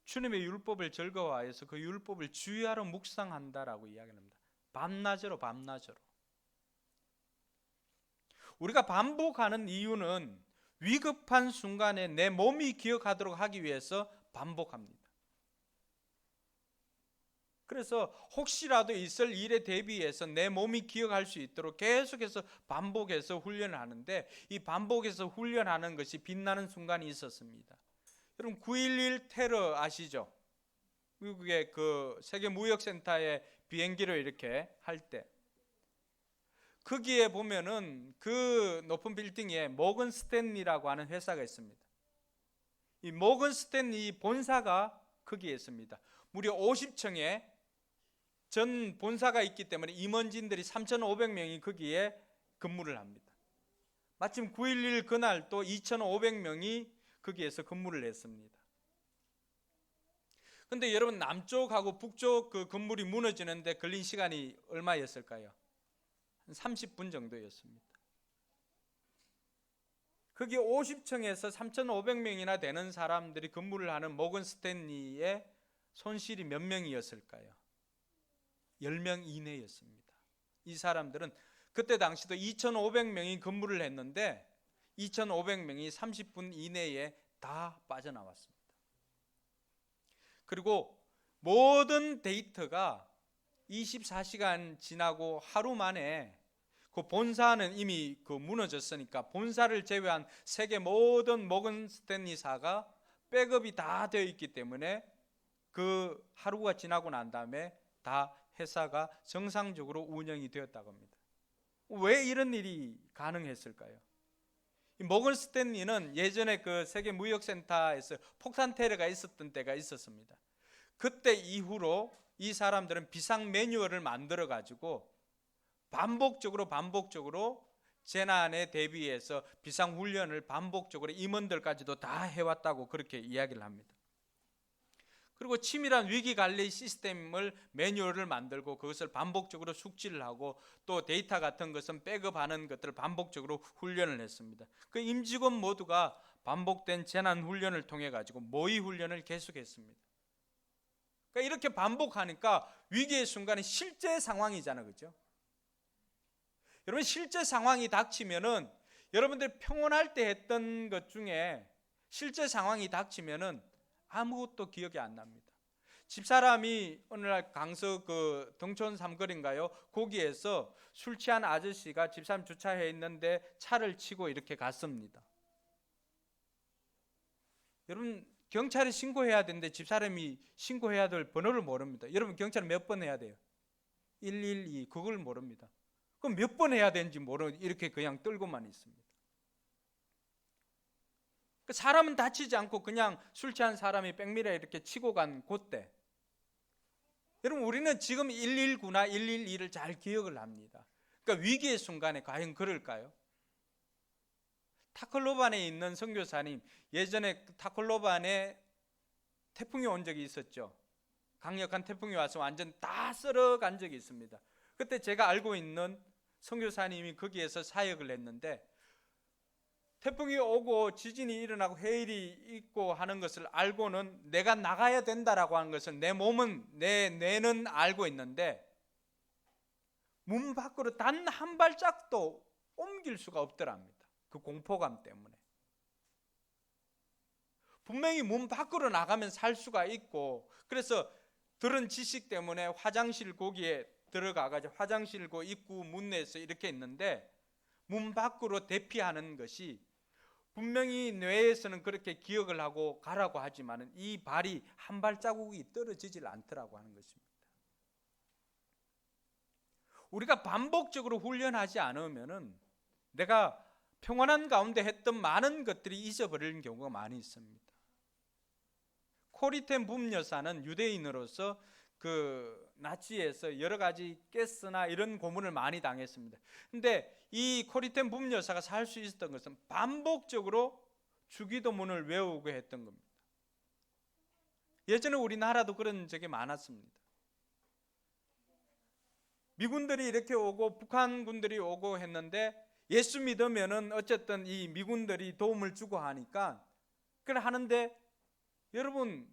주님의 율법을 즐거워하여서 그 율법을 주의하러 묵상한다라고 이야기합니다. 밤낮으로. 우리가 반복하는 이유는 위급한 순간에 내 몸이 기억하도록 하기 위해서 반복합니다. 그래서 혹시라도 있을 일에 대비해서 내 몸이 기억할 수 있도록 계속해서 반복해서 훈련을 하는데, 이 반복해서 훈련하는 것이 빛나는 순간이 있었습니다. 여러분 9.11 테러 아시죠? 미국의 그 세계 무역센터에 비행기를 이렇게 할 때 거기에 보면은 그 높은 빌딩에 모건 스탠리라고 하는 회사가 있습니다. 이 모건 스탠리 본사가 거기에 있습니다. 무려 50층에 전 본사가 있기 때문에 임원진들이 3,500명이 거기에 근무를 합니다. 마침 9.11 그날 또 2,500명이 거기에서 근무를 했습니다. 근데 여러분 남쪽하고 북쪽 그 건물이 무너지는데 걸린 시간이 얼마였을까요? 한 30분 정도였습니다. 거기 50층에서 3,500명이나 되는 사람들이 근무를 하는 모건 스탠리의 손실이 몇 명이었을까요? 10명 이내였습니다. 이 사람들은 그때 당시도 2,500명이 근무를 했는데 2,500명이 30분 이내에 다 빠져나왔습니다. 그리고 모든 데이터가 24시간 지나고 하루 만에 그 본사는 이미 그 무너졌으니까 본사를 제외한 세계 모든 모건 스탠리사가 백업이 다 되어 있기 때문에 그 하루가 지나고 난 다음에 다 회사가 정상적으로 운영이 되었다고 합니다. 왜 이런 일이 가능했을까요? 모건 스탠리는 예전에 그 세계 무역센터에서 폭탄 테러가 있었던 때가 있었습니다. 그때 이후로 이 사람들은 비상 매뉴얼을 만들어 가지고 반복적으로 재난에 대비해서 비상 훈련을 반복적으로 임원들까지도 다 해왔다고 그렇게 이야기를 합니다. 그리고 치밀한 위기 관리 시스템을 매뉴얼을 만들고 그것을 반복적으로 숙지를 하고 또 데이터 같은 것은 백업하는 것들을 반복적으로 훈련을 했습니다. 그 임직원 모두가 반복된 재난 훈련을 통해 가지고 모의 훈련을 계속했습니다. 그러니까 이렇게 반복하니까 위기의 순간이 실제 상황이잖아요, 그렇죠? 여러분 실제 상황이 닥치면은 여러분들 평온할 때 했던 것 중에 실제 상황이 닥치면은 아무것도 기억이 안 납니다. 집사람이 오늘날 강서 그 동촌 삼거리인가요? 거기에서 술 취한 아저씨가 집사람 주차해 있는데 차를 치고 이렇게 갔습니다. 여러분 경찰에 신고해야 되는데 집사람이 신고해야 될 번호를 모릅니다. 여러분 경찰은 몇 번 해야 돼요? 112 그걸 모릅니다. 그럼 몇 번 해야 되는지 모르고 이렇게 그냥 떨고만 있습니다. 사람은 다치지 않고 그냥 술 취한 사람이 백미러 이렇게 치고 간 그때, 여러분 우리는 지금 119나 112를 잘 기억을 합니다. 그러니까 위기의 순간에 과연 그럴까요? 타클로반에 있는 선교사님, 예전에 타클로반에 태풍이 온 적이 있었죠. 강력한 태풍이 와서 완전 다 썰어간 적이 있습니다. 그때 제가 알고 있는 선교사님이 거기에서 사역을 했는데 태풍이 오고 지진이 일어나고 해일이 있고 하는 것을 알고는 내가 나가야 된다라고 하는 것을 내 몸은, 내 뇌는 알고 있는데 문 밖으로 단 한 발짝도 옮길 수가 없더랍니다. 그 공포감 때문에. 분명히 문 밖으로 나가면 살 수가 있고, 그래서 들은 지식 때문에 화장실 거기에 들어가가지고 화장실 그 입구 문내에서 이렇게 있는데 문 밖으로 대피하는 것이 분명히 뇌에서는 그렇게 기억을 하고 가라고 하지만 이 발이 한 발자국이 떨어지질 않더라고 하는 것입니다. 우리가 반복적으로 훈련하지 않으면은 내가 평안한 가운데 했던 많은 것들이 잊어버리는 경우가 많이 있습니다. 코리 텐 붐 여사는 유대인으로서 그 나치에서 여러 가지 가스나 이런 고문을 많이 당했습니다. 근데 이 코리 텐 붐 여사가 살 수 있었던 것은 반복적으로 주기도문을 외우고 했던 겁니다. 예전에 우리나라도 그런 적이 많았습니다. 미군들이 이렇게 오고 북한군들이 오고 했는데 예수 믿으면은 어쨌든 이 미군들이 도움을 주고 하니까 그걸 하는데, 여러분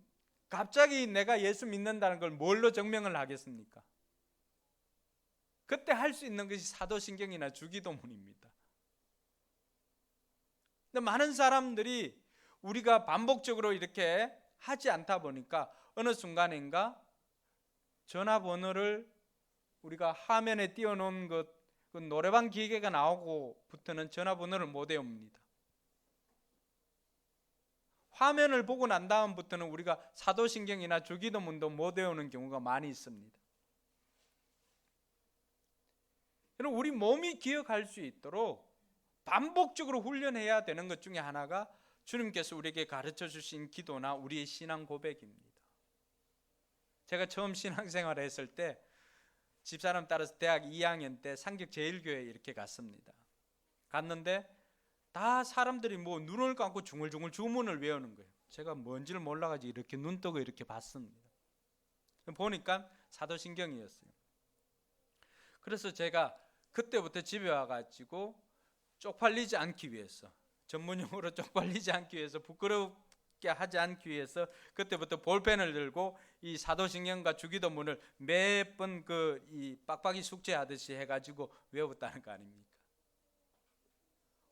갑자기 내가 예수 믿는다는 걸 뭘로 증명을 하겠습니까? 그때 할 수 있는 것이 사도신경이나 주기도문입니다. 근데 많은 사람들이 우리가 반복적으로 이렇게 하지 않다 보니까 어느 순간인가 전화번호를 우리가 화면에 띄워놓은 그 노래방 기계가 나오고부터는 전화번호를 못 외웁니다. 화면을 보고 난 다음부터는 우리가 사도신경이나 주기도문도 못 외우는 경우가 많이 있습니다. 여러분, 우리 몸이 기억할 수 있도록 반복적으로 훈련해야 되는 것 중에 하나가 주님께서 우리에게 가르쳐 주신 기도나 우리의 신앙 고백입니다. 제가 처음 신앙생활을 했을 때 집사람 따라서 대학 2학년 때 상격제일교회에 이렇게 갔습니다. 갔는데 다 사람들이 뭐 눈을 감고 중얼중얼 주문을 외우는 거예요. 제가 뭔지를 몰라가지고 이렇게 눈 뜨고 이렇게 봤습니다. 보니까 사도신경이었어요. 그래서 제가 그때부터 집에 와가지고 쪽팔리지 않기 위해서, 전문용어로 쪽팔리지 않기 위해서, 부끄럽게 하지 않기 위해서 그때부터 볼펜을 들고 이 사도신경과 주기도문을 매번 이 빡빡이 숙제하듯이 해가지고 외웠다는 거 아닙니까?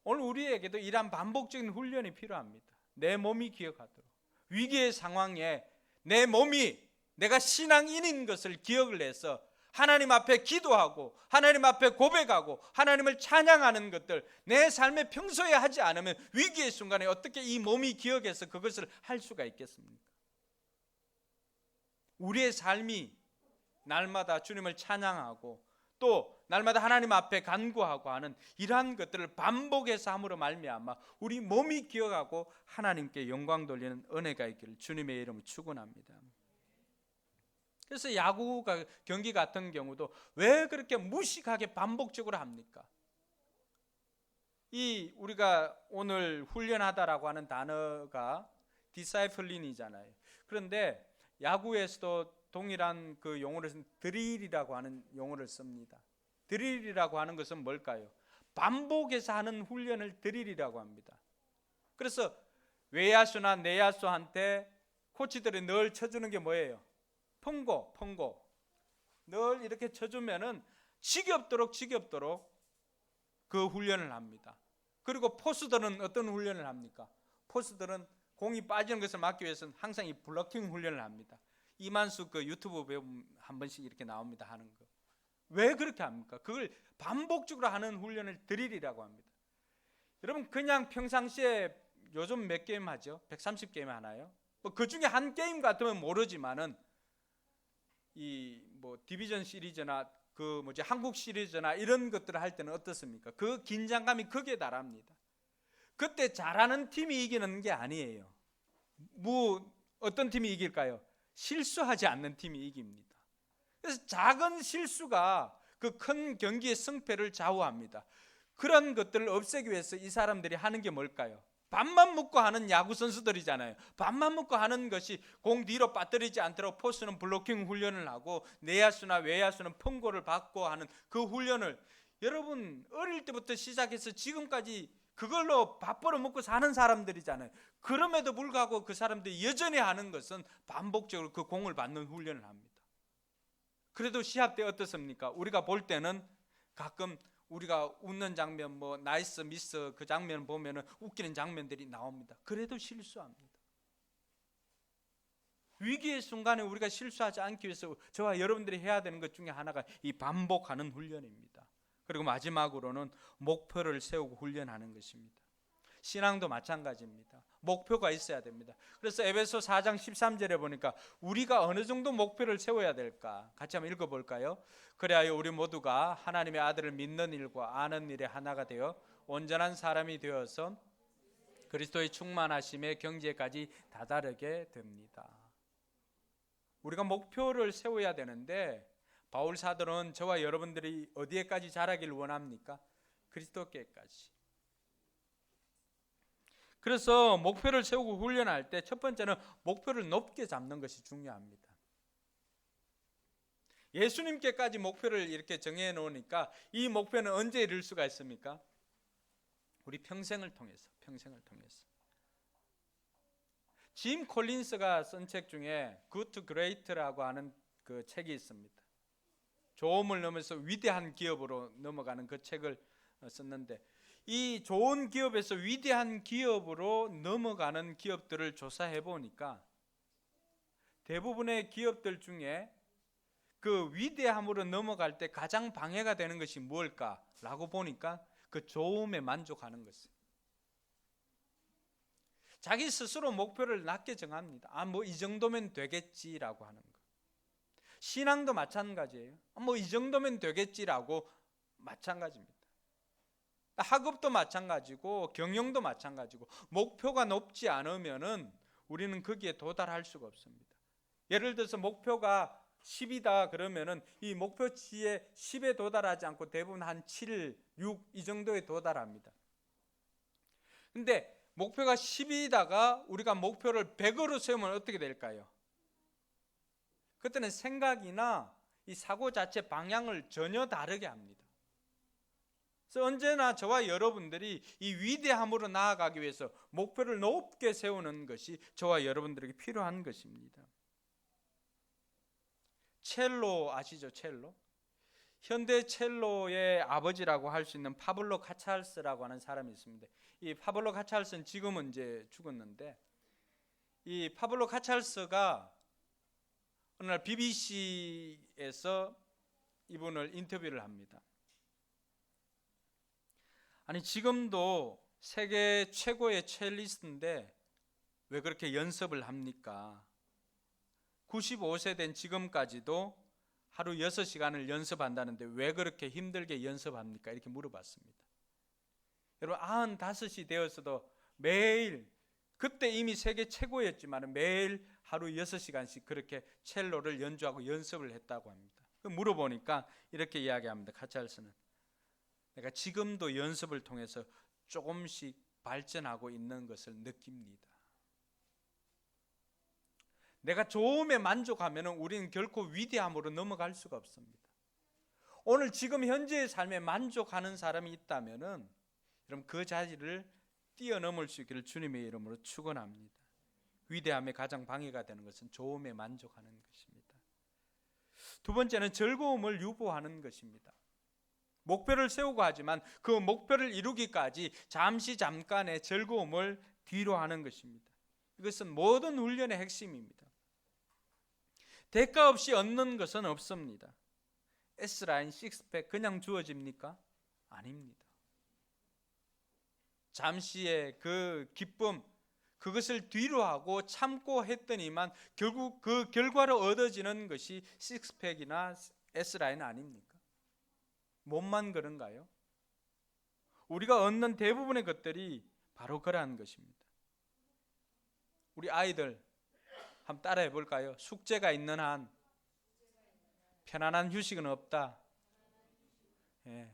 오늘 우리에게도 이러한 반복적인 훈련이 필요합니다. 내 몸이 기억하도록, 위기의 상황에 내 몸이 내가 신앙인인 것을 기억을 해서 하나님 앞에 기도하고 하나님 앞에 고백하고 하나님을 찬양하는 것들, 내 삶에 평소에 하지 않으면 위기의 순간에 어떻게 이 몸이 기억해서 그것을 할 수가 있겠습니까? 우리의 삶이 날마다 주님을 찬양하고 또 날마다 하나님 앞에 간구하고 하는 이러한 것들을 반복해서 함으로 말미암아 우리 몸이 기억하고 하나님께 영광 돌리는 은혜가 있기를 주님의 이름으로 축원합니다. 그래서 야구 경기 같은 경우도 왜 그렇게 무식하게 반복적으로 합니까? 이 우리가 오늘 훈련하다라고 하는 단어가 디사이플린이잖아요. 그런데 야구에서도 동일한 그 용어를 드릴이라고 하는 용어를 씁니다. 드릴이라고 하는 것은 뭘까요? 반복해서 하는 훈련을 드릴이라고 합니다. 그래서 외야수나 내야수한테 코치들이 늘 쳐주는 게 뭐예요? 펑고. 늘 이렇게 쳐주면은 지겹도록 그 훈련을 합니다. 그리고 포수들은 어떤 훈련을 합니까? 포수들은 공이 빠지는 것을 막기 위해서는 항상 이 블로킹 훈련을 합니다. 이만수 그 유튜브 배우면 한 번씩 이렇게 나옵니다. 하는 거. 왜 그렇게 합니까? 그걸 반복적으로 하는 훈련을 드릴이라고 합니다. 여러분, 그냥 평상시에 요즘 몇 게임 하죠? 130게임 하나요? 뭐 그 중에 한 게임 같으면 모르지만은 이 뭐 디비전 시리즈나 한국 시리즈나 이런 것들을 할 때는 어떻습니까? 그 긴장감이 극에 달합니다. 그때 잘하는 팀이 이기는 게 아니에요. 뭐 어떤 팀이 이길까요? 실수하지 않는 팀이 이깁니다. 그래서 작은 실수가 그 큰 경기의 승패를 좌우합니다. 그런 것들을 없애기 위해서 이 사람들이 하는 게 뭘까요? 밥만 먹고 하는 야구 선수들이잖아요. 밥만 먹고 하는 것이 공 뒤로 빠뜨리지 않도록 포수는 블로킹 훈련을 하고 내야수나 외야수는 펑고를 받고 하는 그 훈련을, 여러분 어릴 때부터 시작해서 지금까지 그걸로 밥 벌어 먹고 사는 사람들이잖아요. 그럼에도 불구하고 그 사람들이 여전히 하는 것은 반복적으로 그 공을 받는 훈련을 합니다. 그래도 시합 때 어떻습니까? 우리가 볼 때는 가끔 우리가 웃는 장면, 뭐 나이스 미스 그 장면 보면은 웃기는 장면들이 나옵니다. 그래도 실수합니다. 위기의 순간에 우리가 실수하지 않기 위해서 저와 여러분들이 해야 되는 것 중에 하나가 이 반복하는 훈련입니다. 그리고 마지막으로는 목표를 세우고 훈련하는 것입니다. 신앙도 마찬가지입니다. 목표가 있어야 됩니다. 그래서 에베소 4장 13절에 보니까 우리가 어느 정도 목표를 세워야 될까? 같이 한번 읽어볼까요? 그래야 우리 모두가 하나님의 아들을 믿는 일과 아는 일에 하나가 되어 온전한 사람이 되어서 그리스도의 충만하심의 경지에까지 다다르게 됩니다. 우리가 목표를 세워야 되는데 바울 사도는 저와 여러분들이 어디에까지 자라기를 원합니까? 그리스도께까지. 그래서 목표를 세우고 훈련할 때 첫 번째는 목표를 높게 잡는 것이 중요합니다. 예수님께까지 목표를 이렇게 정해 놓으니까 이 목표는 언제 이룰 수가 있습니까? 우리 평생을 통해서. 짐 콜린스가 쓴 책 중에 Good to Great라고 하는 그 책이 있습니다. 좋음을 넘어서 위대한 기업으로 넘어가는 그 책을 썼는데, 이 좋은 기업에서 위대한 기업으로 넘어가는 기업들을 조사해 보니까 대부분의 기업들 중에 그 위대함으로 넘어갈 때 가장 방해가 되는 것이 무엇일까라고 보니까 그 좋음에 만족하는 것입니다. 자기 스스로 목표를 낮게 정합니다. 뭐 이 정도면 되겠지라고 하는 거. 신앙도 마찬가지예요. 뭐 이 정도면 되겠지라고 마찬가지입니다. 학업도 마찬가지고 경영도 마찬가지고 목표가 높지 않으면은 우리는 거기에 도달할 수가 없습니다. 예를 들어서 목표가 10이다 그러면은 이 목표치에 10에 도달하지 않고 대부분 한 7, 6 이 정도에 도달합니다. 근데 목표가 10이다가 우리가 목표를 100으로 세우면 어떻게 될까요? 그때는 생각이나 이 사고 자체 방향을 전혀 다르게 합니다. 그래서 언제나 저와 여러분들이 이 위대함으로 나아가기 위해서 목표를 높게 세우는 것이 저와 여러분들에게 필요한 것입니다. 첼로 아시죠? 첼로? 현대 첼로의 아버지라고 할 수 있는 파블로 카찰스라고 하는 사람이 있습니다. 이 파블로 카찰스는 지금은 이제 죽었는데, 이 파블로 카찰스가 어느 날 BBC에서 이분을 인터뷰를 합니다. 아니 지금도 세계 최고의 첼리스트인데 왜 그렇게 연습을 합니까? 95세 된 지금까지도 하루 6시간을 연습한다는데 왜 그렇게 힘들게 연습합니까? 이렇게 물어봤습니다. 여러분 95이 되었어도 매일, 그때 이미 세계 최고였지만 매일 하루 6시간씩 그렇게 첼로를 연주하고 연습을 했다고 합니다. 물어보니까 이렇게 이야기합니다. 카찰스는 내가 지금도 연습을 통해서 조금씩 발전하고 있는 것을 느낍니다. 내가 좋음에 만족하면 우리는 결코 위대함으로 넘어갈 수가 없습니다. 오늘 지금 현재의 삶에 만족하는 사람이 있다면 여러분 그 자리를 뛰어넘을 수 있기를 주님의 이름으로 축원합니다. 위대함에 가장 방해가 되는 것은 좋음에 만족하는 것입니다. 두 번째는 즐거움을 유보하는 것입니다. 목표를 세우고 하지만 그 목표를 이루기까지 잠깐의 즐거움을 뒤로 하는 것입니다. 이것은 모든 훈련의 핵심입니다. 대가 없이 얻는 것은 없습니다. S라인, 식스팩 그냥 주어집니까? 아닙니다. 잠시의 그 기쁨, 그것을 뒤로 하고 참고 했더니만 결국 그 결과로 얻어지는 것이 식스팩이나 S라인 아닙니까? 몸만 그런가요? 우리가 얻는 대부분의 것들이 바로 그러한 것입니다. 우리 아이들 한번 따라해 볼까요? 숙제가 있는 한 편안한 휴식은 없다. 예.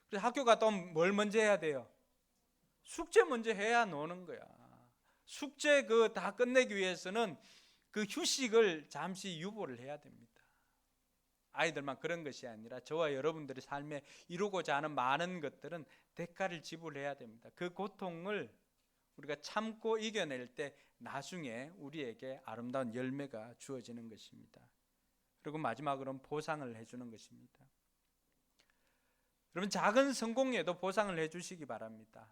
그래서 학교 갔다 오면 뭘 먼저 해야 돼요? 숙제 먼저 해야 노는 거야. 숙제 그 다 끝내기 위해서는 그 휴식을 잠시 유보를 해야 됩니다. 아이들만 그런 것이 아니라 저와 여러분들의 삶에 이루고자 하는 많은 것들은 대가를 지불해야 됩니다. 그 고통을 우리가 참고 이겨낼 때 나중에 우리에게 아름다운 열매가 주어지는 것입니다. 그리고 마지막으로는 보상을 해주는 것입니다. 여러분 작은 성공에도 보상을 해주시기 바랍니다.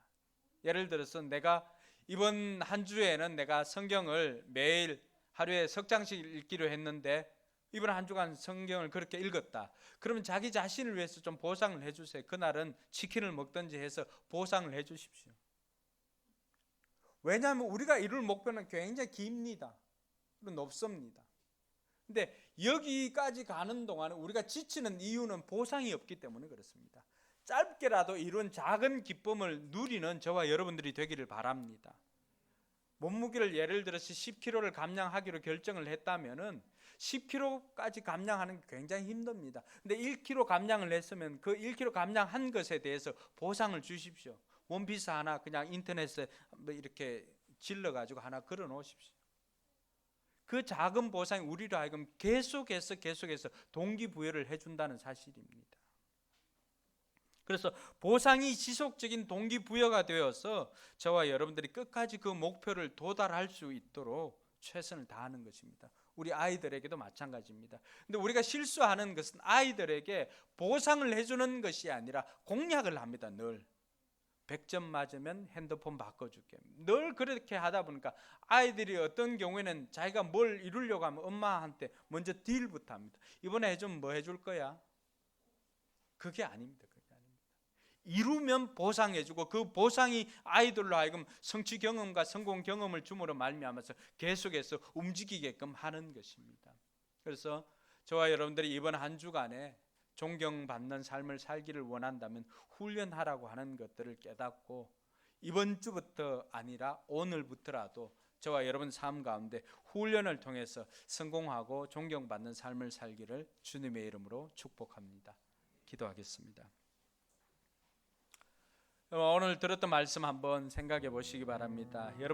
예를 들어서 내가 이번 한 주에는 내가 성경을 매일 하루에 석 장씩 읽기로 했는데 이번 한 주간 성경을 그렇게 읽었다. 그러면 자기 자신을 위해서 좀 보상을 해주세요. 그날은 치킨을 먹든지 해서 보상을 해주십시오. 왜냐하면 우리가 이룰 목표는 굉장히 깁니다. 높습니다. 근데 여기까지 가는 동안 우리가 지치는 이유는 보상이 없기 때문에 그렇습니다. 짧게라도 이런 작은 기쁨을 누리는 저와 여러분들이 되기를 바랍니다. 몸무게를 예를 들어서 10kg를 감량하기로 결정을 했다면은 10kg까지 감량하는 게 굉장히 힘듭니다. 근데 1kg 감량을 했으면 그 1kg 감량한 것에 대해서 보상을 주십시오. 원피스 하나 그냥 인터넷에 뭐 이렇게 질러가지고 하나 걸어 놓으십시오. 그 작은 보상이 우리로 하여금 계속해서 동기부여를 해준다는 사실입니다. 그래서 보상이 지속적인 동기부여가 되어서 저와 여러분들이 끝까지 그 목표를 도달할 수 있도록 최선을 다하는 것입니다. 우리 아이들에게도 마찬가지입니다. 근데 우리가 실수하는 것은 아이들에게 보상을 해주는 것이 아니라 공약을 합니다. 늘 100점 맞으면 핸드폰 바꿔줄게. 늘 그렇게 하다 보니까 아이들이 어떤 경우에는 자기가 뭘 이루려고 하면 엄마한테 먼저 딜부터 합니다. 이번에 해주면 뭐 해줄 거야? 그게 아닙니다. 이루면 보상해주고 그 보상이 아이들로 하여금 성취 경험과 성공 경험을 줌으로 말미암아서 계속해서 움직이게끔 하는 것입니다. 그래서 저와 여러분들이 이번 한 주간에 존경받는 삶을 살기를 원한다면 훈련하라고 하는 것들을 깨닫고 이번 주부터 아니라 오늘부터라도 저와 여러분 삶 가운데 훈련을 통해서 성공하고 존경받는 삶을 살기를 주님의 이름으로 축복합니다. 기도하겠습니다. 오늘 들었던 말씀 한번 생각해 보시기 바랍니다. 여러분